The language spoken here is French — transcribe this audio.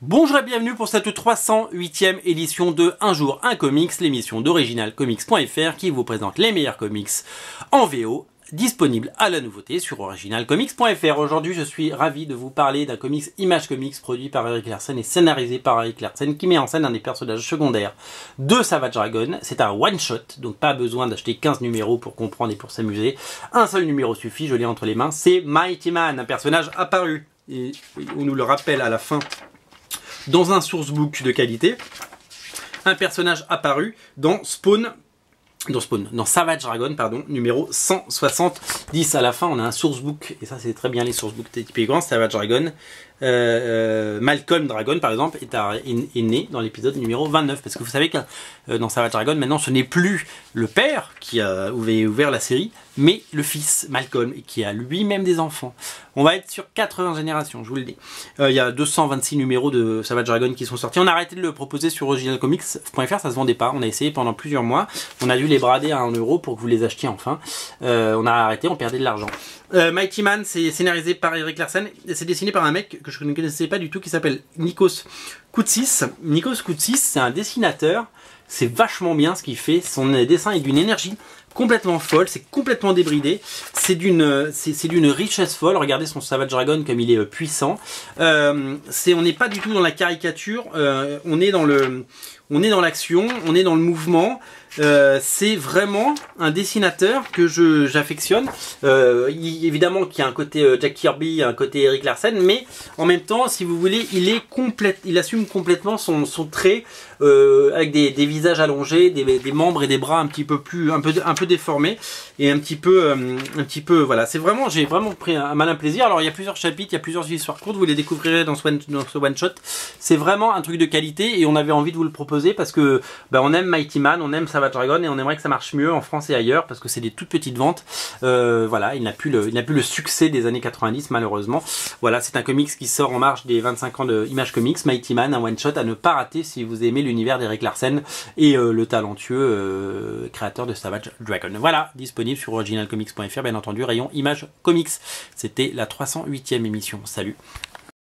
Bonjour et bienvenue pour cette 308e édition de Un jour un comics, l'émission d'originalcomics.fr qui vous présente les meilleurs comics en VO, disponibles à la nouveauté sur originalcomics.fr. Aujourd'hui, je suis ravi de vous parler d'un comics Image Comics produit par Erik Larsen et scénarisé par Erik Larsen qui met en scène un des personnages secondaires de Savage Dragon. C'est un one-shot, donc pas besoin d'acheter 15 numéros pour comprendre et pour s'amuser. Un seul numéro suffit, je l'ai entre les mains, c'est Mighty Man, un personnage apparu. Et on nous le rappelle à la fin dans un sourcebook de qualité, un personnage apparu dans Savage Dragon, pardon, numéro 170. À la fin, on a un sourcebook, et ça c'est très bien les sourcebooks typiquement Savage Dragon. Malcolm Dragon, par exemple, est né dans l'épisode numéro 29, parce que vous savez que dans Savage Dragon, maintenant, ce n'est plus le père qui a ouvert la série, mais le fils, Malcolm, qui a lui-même des enfants. On va être sur 80 générations, je vous le dis. Il y a 226 numéros de Savage Dragon qui sont sortis. On a arrêté de le proposer sur originalcomics.fr, ça se vendait pas. On a essayé pendant plusieurs mois. On a dû les brader à 1 euro pour que vous les achetiez enfin. On a arrêté, on perdait de l'argent. Mighty Man, c'est scénarisé par Erik Larsen et c'est dessiné par un mec que je ne connaissais pas du tout qui s'appelle Nikos Koutsis. Nikos Koutsis, c'est un dessinateur. C'est vachement bien ce qu'il fait. Son dessin est d'une énergie complètement folle, c'est complètement débridé, c'est d'une richesse folle. Regardez son Savage Dragon comme il est puissant. On n'est pas du tout dans la caricature, on est dans l'action, on est dans le mouvement. C'est vraiment un dessinateur que j'affectionne. Évidemment qu'il y a un côté Jack Kirby, un côté Erik Larsen, mais en même temps, si vous voulez, il assume complètement son trait avec des visages allongés, des membres et des bras un peu déformés et un petit peu voilà. J'ai vraiment pris un malin plaisir. Alors il y a plusieurs chapitres, il y a plusieurs histoires courtes, vous les découvrirez dans ce one shot. C'est vraiment un truc de qualité et on avait envie de vous le proposer parce que on aime Mighty Man, on aime Savage Dragon et on aimerait que ça marche mieux en France et ailleurs parce que c'est des toutes petites ventes. Voilà, il n'a plus le succès des années 90 malheureusement. Voilà, c'est un comics qui sort en marge des 25 ans de Image Comics, Mighty Man, un one shot à ne pas rater si vous aimez l'univers d'Erik Larsen et le talentueux créateur de Savage Dragon. Voilà, disponible sur originalcomics.fr, bien entendu, rayon Image Comics. C'était la 308e émission. Salut!